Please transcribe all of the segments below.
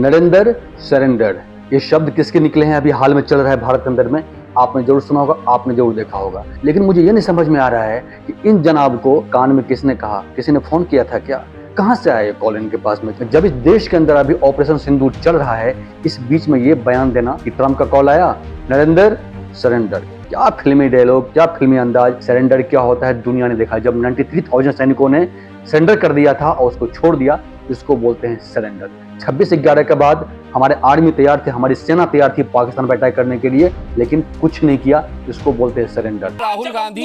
Narendra surrender, ये शब्द किसके निकले हैं? अभी हाल में चल रहा है भारत के अंदर में। आपने जरूर सुना होगा, आपने जरूर देखा होगा, लेकिन मुझे ये नहीं समझ में आ रहा है कि इन जनाब को कान में किसने कहा, किसी ने फोन किया था क्या? कहां से आया ये कॉल इनके पास में? जब इस देश के अंदर अभी ऑपरेशन सिंदूर चल रहा है, इस बीच में ये बयान देना कि ट्रम्प का कॉल आया, नरेंद्र सरेंडर। क्या फिल्मी डायलॉग, क्या फिल्मी अंदाज। सरेंडर क्या होता है दुनिया ने देखा। जब 93,000 सैनिकों ने सरेंडर कर दिया था और उसको छोड़ दिया, इसको बोलते हैं सरेंडर। 26/11 के बाद हमारे आर्मी तैयार थे, हमारी सेना तैयार थी पाकिस्तान पर अटैक करने के लिए, लेकिन कुछ नहीं किया, इसको बोलते हैं सरेंडर। राहुल गांधी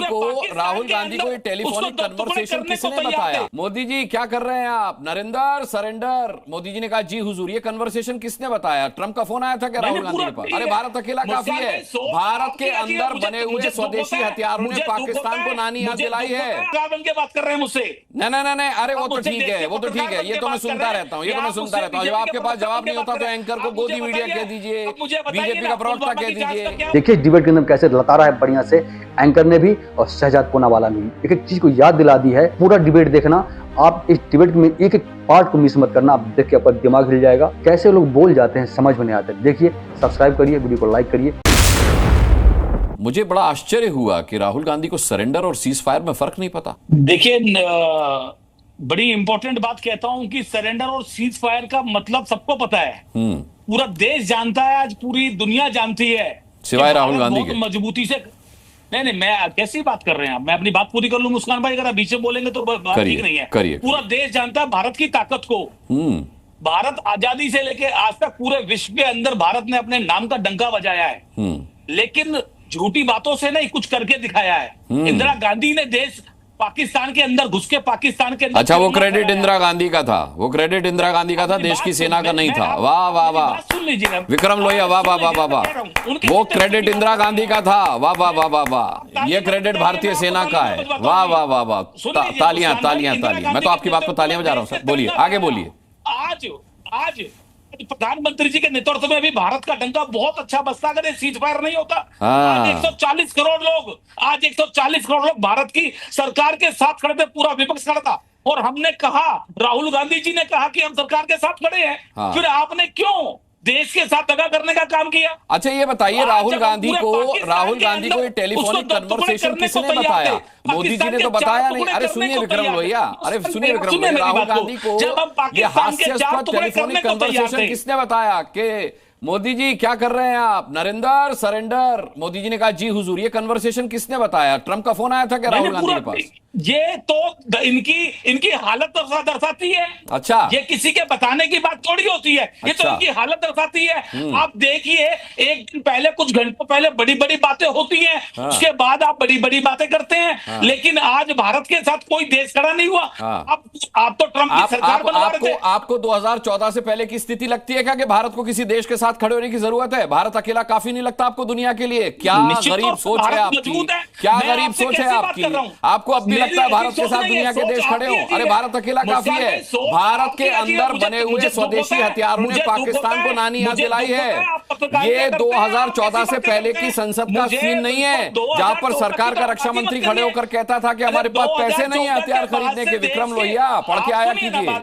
को ये टेलीफोनिक कन्वर्सेशन किसने बताया? मोदी जी क्या कर रहे हैं आप? नरेंद्र सरेंडर। मोदी जी ने कहा जी हुजूर। ये कन्वर्सेशन किसने बताया? ट्रंप का फोन आया था क्या राहुल गांधी के पास? अरे भारत अकेला काफी है। भारत के अंदर बने हुए स्वदेशी हथियारों ने पाकिस्तान को नानी याद दिलाई है। बात कर रहे हैं मुझसे? नहीं, अरे वो तो ठीक है, वो तो ठीक है, ये तो मैं सुनता रहता हूँ, ये तो मैं सुनता रहता हूँ। जब आपके पास जवाब नहीं होता तो एंकर को गोदी मीडिया कह दीजिए, बीजेपी का प्रवक्ता कह दीजिए। देखिए डिबेट के अंदर कैसे लतारा है बढ़िया से, एंकर ने भी और शहजाद पूनावाला ने भी एक एक चीज को याद दिला दी है। पूरा डिबेट देखना आप, इस डिबेट में एक एक पार्ट को मिस मत करना। आप देख के आपका दिमाग हिल जाएगा, कैसे लोग बोल जाते हैं समझ में नहीं आता। देखिए, सब्सक्राइब करिए, वीडियो को लाइक करिए। मुझे बड़ा आश्चर्य हुआ कि राहुल गांधी को सरेंडर और सीज फायर में फर्क नहीं पता। देखिए, बड़ी इंपॉर्टेंट बात कहता हूं कि सरेंडर और सीज फायर का मतलब सबको पता है। पूरा देश जानता है, आज पूरी दुनिया जानती है, सिवाय राहुल गांधी के। मजबूती से नहीं, मैं कैसी बात कर रहे हैं आप? मैं अपनी बात पूरी कर लूं मुस्कान भाई, अगर आप बीच में बोलेंगे तो बात ठीक नहीं है। पूरा देश जानता है भारत की ताकत को। भारत आजादी से लेके आज तक पूरे विश्व के अंदर भारत ने अपने नाम का डंका बजाया है, लेकिन झूठी बातों से नहीं, कुछ करके दिखाया है। इंदिरा गांधी ने देश पाकिस्तान के अंदर घुस के पाकिस्तान के अंदर, अच्छा वो क्रेडिट इंदिरा गांधी का था, वो क्रेडिट इंदिरा गांधी का था, देश की सेना का नहीं था। वाह वाह वाह, सुन लीजिए विक्रम लोहिया, वाह वाह वाह वाह वाह। वो क्रेडिट इंदिरा गांधी का था, वाह वाह वाह वाह वाह। ये क्रेडिट भारतीय सेना का है, वाह वाह वाह वाह। तालियां तालियां तालियां। मैं तो आपकी बात को तालियां बजा रहा हूँ सर। बोलिए, आगे बोलिए। आज प्रधानमंत्री जी के नेतृत्व में भी भारत का डंका बहुत अच्छा बजता अगर ये सीज फायर नहीं होता। आज 140 करोड़ लोग, आज 140 करोड़ लोग भारत की सरकार के साथ खड़े थे, पूरा विपक्ष खड़ा था। और हमने कहा, राहुल गांधी जी ने कहा कि हम सरकार के साथ खड़े हैं। फिर आपने क्यों देश के साथ दगा करने का काम किया? अच्छा ये बताइए, राहुल गांधी को ये टेलीफोनिक कन्वर्सेशन किसने बताया? मोदी जी ने तो बताया नहीं। अरे सुनिए विक्रम लोहिया, अरे सुनिए विक्रम लोहिया, राहुल गांधी को ये हास्यास्पद टेलीफोनिक कन्वर्सेशन किसने बताया कि मोदी जी क्या कर रहे हैं आप? नरेंद्र सरेंडर। मोदी जी ने कहा जी हुजूर। ये कन्वर्सेशन किसने बताया? ट्रंप का फोन आया था क्या राहुल गांधी के पास? ये तो इनकी हालत दर्शाती है। अच्छा, ये किसी के बताने की बात थोड़ी होती है, ये तो इनकी हालत दर्शाती है। आप देखिए, एक दिन पहले, कुछ घंटों पहले बड़ी बड़ी बातें होती हैं, उसके बाद आप बड़ी बड़ी बातें करते हैं। लेकिन आज भारत के साथ कोई देश खड़ा नहीं हुआ। आप तो ट्रंप की सरकार बनवा रहे थे। आपको 2014 से पहले की स्थिति लगती है क्या कि भारत को किसी देश के साथ खड़े होने की जरूरत है? भारत अकेला काफी नहीं लगता आपको दुनिया के लिए? क्या गरीब सोच है आपकी, क्या गरीब सोच है आपकी? आपको अब भी लगता है भारत के साथ दुनिया के देश खड़े हो? अरे भारत अकेला काफी है। भारत के अंदर बने हुए स्वदेशी हथियारों ने पाकिस्तान को नानी याद दिलाई है। ये 2014 से पहले की संसद का सीन नहीं है जहां पर सरकार का रक्षा मंत्री खड़े होकर कहता था कि हमारे पास पैसे नहीं है हथियार खरीदने के। विक्रम लोहिया, पढ़ के आया कीजिए।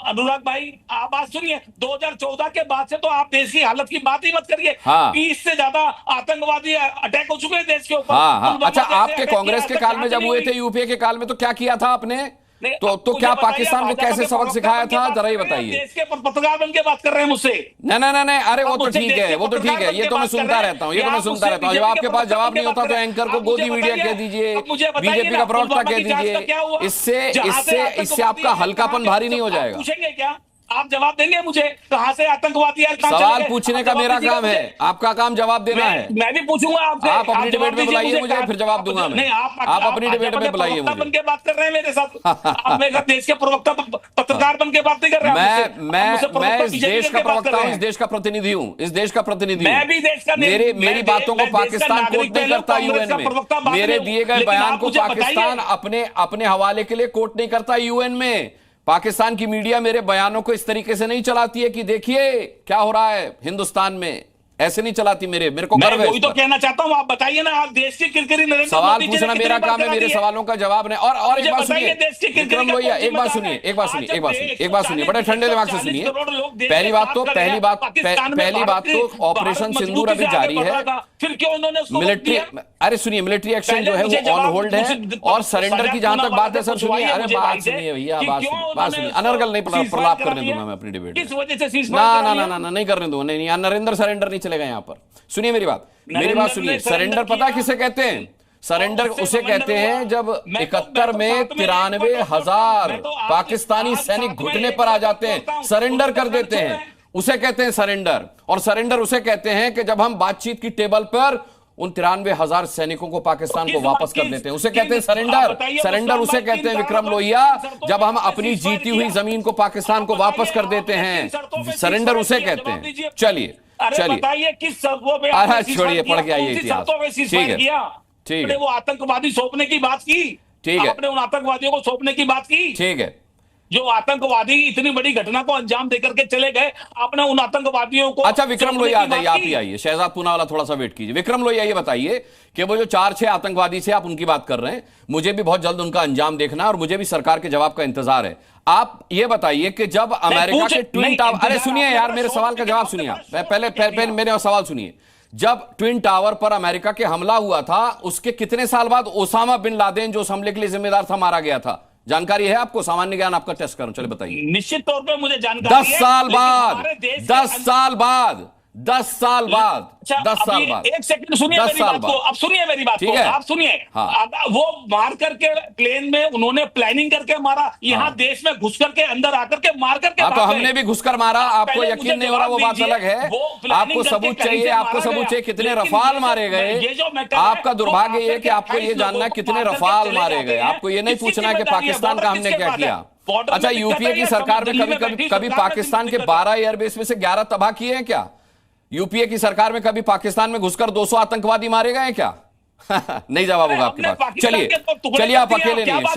अनुराग भाई, आप बात सुनिए, 2014 के बाद से तो आप देश की हालत की बात ही मत करिए। 20 से ज्यादा आतंकवादी अटैक हो चुके हैं देश के ऊपर। अच्छा, आपके कांग्रेस के काल में जब हुए थे, यूपीए के काल में, तो क्या किया था आपने? तो क्या पाकिस्तान को कैसे सबक सिखाया था, जरा ही बताइए। देश के पत्रकार बन के बात कर रहे हैं मुझसे? नहीं, अरे वो तो ठीक है, वो तो ठीक है, ये तो मैं सुनता रहता हूँ, ये तो मैं सुनता रहता हूँ। जब आपके पास जवाब नहीं होता तो एंकर को गोदी मीडिया कह दीजिए, बीजेपी का प्रवक्ता कह दीजिए। इससे आपका हल्कापन भारी नहीं हो जाएगा? पूछेंगे क्या आप? जवाब देंगे मुझे? कहां से आतंकवादी आए? सवाल पूछने का मेरा काम है, आपका काम जवाब देना है। मैं भी पूछूंगा आपसे। आप अपनी डिबेट में बुलाइए मुझे, फिर जवाब दूंगा मैं। नहीं, आप अपनी डिबेट में बुलाइए मुझे। बन के बात कर रहे हैं मेरे साथ। आप मेरे देश के प्रवक्ता, पत्रकार बन के बात नहीं कर रहे हैं। मैं इस देश का प्रवक्ता हूँ, इस देश का प्रतिनिधि हूँ, इस देश का प्रतिनिधि हूँ। मैं भी देश का, मेरी बातों को पाकिस्तान कोर्ट नहीं करता यूएन में। मेरे दिए गए बयान को पाकिस्तान अपने हवाले के लिए कोर्ट नहीं करता यूएन में। पाकिस्तान की मीडिया मेरे बयानों को इस तरीके से नहीं चलाती है कि देखिए क्या हो रहा है हिंदुस्तान में। ऐसे नहीं चलाती। मेरे को गर्व है। वही तो कहना चाहता हूं, आप बताइए ना। आप देश की किरकिरी नरेंद्र सवाल मोदी पूछना मेरा काम है, मेरे सवालों का जवाब नहीं। और एक बात सुनिए विक्रम लोहिया, एक बात सुनिए, बड़े ठंडे दिमाग से सुनिए। पहली बात तो ऑपरेशन सिंदूर अभी जारी है, फिर क्यों उन्होंने मिलिट्री, अरे सुनिए, मिलिट्री एक्शन जो है वो ऑन होल्ड है, और सरेंडर की जहां तक बात है सर सुनिए, अरे बात सुनिए भैया, बात सुनिए, अनर्गल नहीं प्रलाप करने दूंगा मैं अपनी डिबेट। किस वजह से ना नहीं करने दूंगा, नहीं, नरेंद्र सरेंडर नहीं चलेगा यहां पर। सुनिए मेरी बात सुनिए। सरेंडर पता किसे कहते हैं? सरेंडर उसे कहते हैं जब 71 में 93,000 पाकिस्तानी सैनिक घुटने पर आ जाते हैं, सरेंडर कर देते हैं, उसे कहते हैं सरेंडर। और सरेंडर उसे कहते हैं कि जब हम बातचीत की टेबल पर उन 93,000 सैनिकों को पाकिस्तान को वापस कर देते हैं, उसे कहते हैं सरेंडर। सरेंडर उसे कहते हैं विक्रम लोहिया जब हम अपनी जीती हुई जमीन को पाकिस्तान को वापस कर देते हैं, सरेंडर उसे कहते हैं। चलिए बताइए किस शर्तों पे, छोड़िए, पढ़ के आइए इतिहास। ठीक है, वो आतंकवादी सौंपने की बात की, ठीक है, आपने उन आतंकवादियों को सौंपने की बात की, ठीक है, जो आतंकवादी इतनी बड़ी घटना को अंजाम देकर के चले गए, आपने उन आतंकवादियों को। अच्छा विक्रम लोहिया आ जाइए, आप ही आइए, शहजाद पूनावाला थोड़ा सा वेट कीजिए। विक्रम लोहिया ये बताइए कि वो जो 4-6 आतंकवादी थे, आप उनकी बात कर रहे हैं, मुझे भी बहुत जल्द उनका अंजाम देखना है और मुझे भी सरकार के जवाब का इंतजार है। आप ये बताइए कि जब अमेरिका के ट्विन टावर, अरे सुनिए यार, मेरे सवाल का जवाब सुनिए आप, पहले मेरे सवाल सुनिए। जब ट्विन टावर पर अमेरिका के हमला हुआ था, उसके कितने साल बाद ओसामा बिन लादेन जो उस हमले के लिए जिम्मेदार था, मारा गया था? जानकारी है आपको? सामान्य ज्ञान आपका टेस्ट करूं, चलिए बताइए। निश्चित तौर पे मुझे जानकारी 10 साल बाद 10 साल बाद 10 साल बाद, एक सेकंड सुनिए मेरी बात को, अब सुनिए मेरी बात को, आप सुनिए। वो मार करके प्लेन में उन्होंने प्लानिंग करके मारा, यहाँ देश में घुस करके अंदर आकर के मार करके, तो हमने भी घुसकर मारा, आपको यकीन नहीं हो रहा, वो बात अलग है। आपको सबूत चाहिए, आपको सबूत चाहिए कितने रफाल मारे गए। आपका दुर्भाग्य ये कि आपको ये जानना है कितने रफाल मारे गए, आपको ये नहीं पूछना कि पाकिस्तान का हमने क्या किया। अच्छा, यूपीए की सरकार ने कभी पाकिस्तान के 12 एयरबेस में से 11 तबाह किए हैं क्या? यूपीए की सरकार में कभी पाकिस्तान में घुसकर 200 आतंकवादी मारे गए हैं क्या? नहीं जवाब होगा आपके पास। चलिए आप अकेले नहीं है।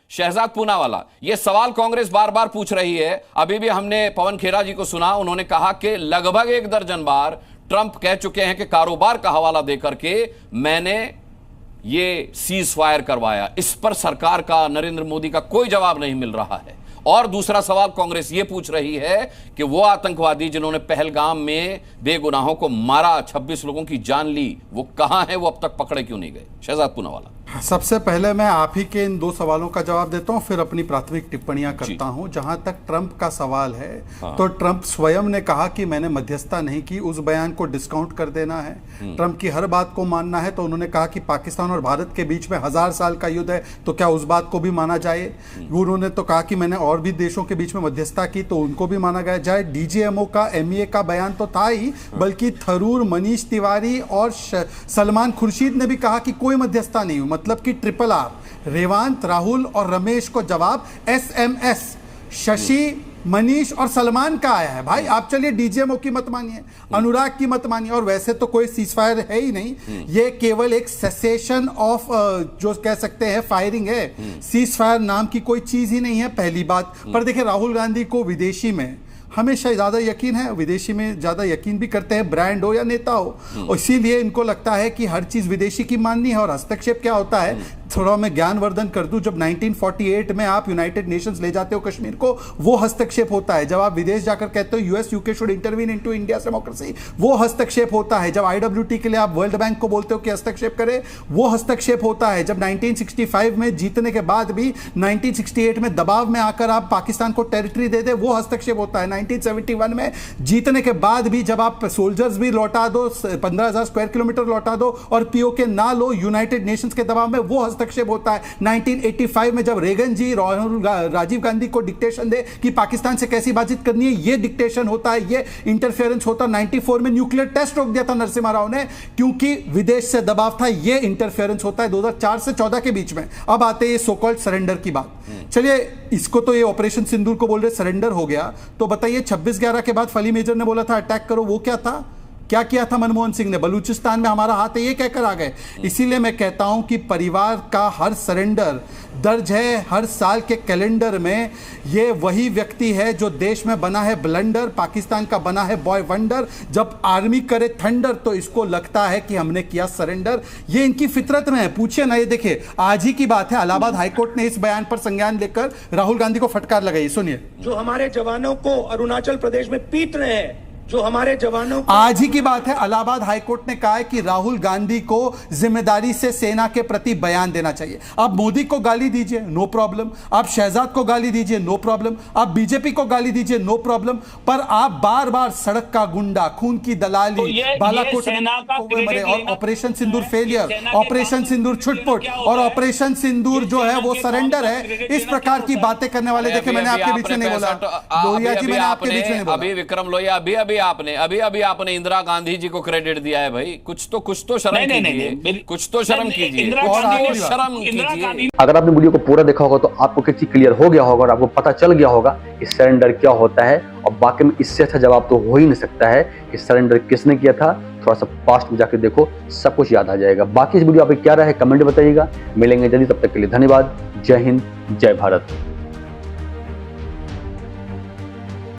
शहजाद पूनावाला, ये सवाल कांग्रेस बार बार पूछ रही है। अभी भी हमने पवन खेरा जी को सुना, उन्होंने कहा कि लगभग 1 दर्जन बार ट्रंप कह चुके हैं कि कारोबार का हवाला देकर के मैंने ये सीज फायर करवाया। इस पर सरकार का, नरेंद्र मोदी का कोई जवाब नहीं मिल रहा है। और दूसरा सवाल कांग्रेस ये पूछ रही है कि वो आतंकवादी जिन्होंने पहलगाम में बेगुनाहों को मारा, 26 लोगों की जान ली, वो कहां है? वो अब तक पकड़े क्यों नहीं गए? शहजाद पूनावाला। सबसे पहले मैं आप ही के इन 2 सवालों का जवाब देता हूं, फिर अपनी प्राथमिक टिप्पणियां करता हूं। जहां तक ट्रंप का सवाल है, तो ट्रंप स्वयं ने कहा कि मैंने मध्यस्थता नहीं की, उस बयान को डिस्काउंट कर देना है। ट्रंप की हर बात को मानना है, तो उन्होंने कहा कि पाकिस्तान और भारत के बीच में 1000 साल का युद्ध है, तो क्या उस बात को भी माना जाए? उन्होंने तो कहा कि मैंने और भी देशों के बीच में मध्यस्थता की, तो उनको भी माना गया जाए। डीजीएमओ का, एमईए का बयान तो था ही, बल्कि थरूर, मनीष तिवारी और सलमान खुर्शीद ने भी कहा कि कोई मध्यस्थता नहीं हुई। मतलब कि RRR, रेवांत, राहुल और रमेश को जवाब SMS, शशि, मनीष और सलमान का आया है। भाई आप चलिए डीजीएमओ की मत मानिए, अनुराग की मत मानिए, और वैसे तो कोई सीजफायर है ही नहीं, ये केवल एक सेसेशन ऑफ जो कह सकते हैं फायरिंग है। सीजफायर नाम की कोई चीज ही नहीं है, पहली बात। पर देखिए, राहुल गांधी को विदेशी में हमेशा ज़्यादा यकीन है, विदेशी में ज़्यादा यकीन भी करते हैं, ब्रांड हो या नेता हो, और इसीलिए इनको लगता है कि हर चीज़ विदेशी की माननी है। और हस्तक्षेप क्या होता है, थोड़ा मैं ज्ञानवर्धन कर दूं, जब 1948 में आप यूनाइटेड नेशंस ले जाते हो कश्मीर को, वो हस्तक्षेप होता है। जब आप विदेश जाकर कहते हो US UK should intervene into India's democracy, वो हस्तक्षेप होता है। जब IWT के लिए आप वर्ल्ड बैंक को बोलते हो कि हस्तक्षेप करे, वो हस्तक्षेप होता है। जब 1965 में जीतने के बाद भी 1968 में दबाव में आकर आप पाकिस्तान को टेरिटरी दे दे, वो हस्तक्षेप होता है। 1971 में जीतने के बाद भी जब आप सोल्जर्स भी लौटा दो, 15,000 स्क्वायर किलोमीटर लौटा दो और POK ना लो यूनाइटेड नेशंस के दबाव में, वो हस्तक्षेप होता है। 1985 में जब रेगन जी राजीव गांधी को डिक्टेशन दे कि पाकिस्तान से कैसी बातचीत करनी है, ये डिक्टेशन होता है, ये इंटरफेरेंस होता है। 94 में न्यूक्लियर टेस्ट रोक दिया था नरसिम्हा राव ने, क्योंकि विदेश से दबाव था, ये इंटरफेरेंस होता है 2004 से 14 के बीच में। अब आते हैं सो कॉल्ड सरेंडर की बात। चलिए, इसको तो ये ऑपरेशन सिंदूर को बोल रहे सरेंडर हो गया, तो बताइए 26/11 के बाद फली मेजर ने बोला था अटैक करो, वो क्या था? क्या किया था मनमोहन सिंह ने? बलूचिस्तान में हमारा हाथ है ये कहकर आ गए। इसीलिए मैं कहता हूं कि परिवार का हर सरेंडर दर्ज है हर साल के कैलेंडर में। ये वही व्यक्ति है जो देश में बना है ब्लंडर, पाकिस्तान का बना है बॉय वंडर। जब आर्मी करे थंडर तो इसको लगता है कि हमने किया सरेंडर। ये इनकी फितरत में है, पूछिए ना। ये देखिए आज ही की बात है, इलाहाबाद हाईकोर्ट ने इस बयान पर संज्ञान लेकर राहुल गांधी को फटकार लगाई। सुनिए। जो हमारे जवानों को अरुणाचल प्रदेश में पीट रहे हैं, जो हमारे जवानों को, आज ही की बात है, इलाहाबाद हाईकोर्ट ने कहा है कि राहुल गांधी को जिम्मेदारी से सेना के प्रति बयान देना चाहिए। आप मोदी को गाली दीजिए, नो प्रॉब्लम। आप शहजाद को गाली दीजिए, नो प्रॉब्लम। आप बीजेपी को गाली दीजिए, नो प्रॉब्लम। पर आप बार बार सड़क का गुंडा, खून की दलाली, बालाकोट और ऑपरेशन सिंदूर फेलियर, ऑपरेशन सिंदूर छुटपुट और ऑपरेशन सिंदूर जो है वो सरेंडर है, इस प्रकार की बातें करने वाले। देखिए मैंने आपके बीच में नहीं बोला, लोहिया जी, मैंने आपके बीच में नहीं बोला। अभी विक्रम लोहिया अभी आपने इंदिरा गांधी जी को क्रेडिट दिया है भाई। कुछ तो शर्म कीजिए, कुछ तो शर्म कीजिए। अगर आपने वीडियो को पूरा देखा होगा तो आपको किसी क्लियर हो गया होगा और आपको पता चल गया होगा कि सरेंडर क्या होता है। और बाकी में इससे अच्छा जवाब तो हो ही नहीं सकता है कि सरेंडर किसने किया था। थोड़ा सा पास्ट में जाकर देखो, सब कुछ याद आ जाएगा। बाकी इस वीडियो आप क्या रहा है कमेंट बताइएगा। मिलेंगे जल्दी, तब तक के लिए धन्यवाद। जय हिंद, जय भारत।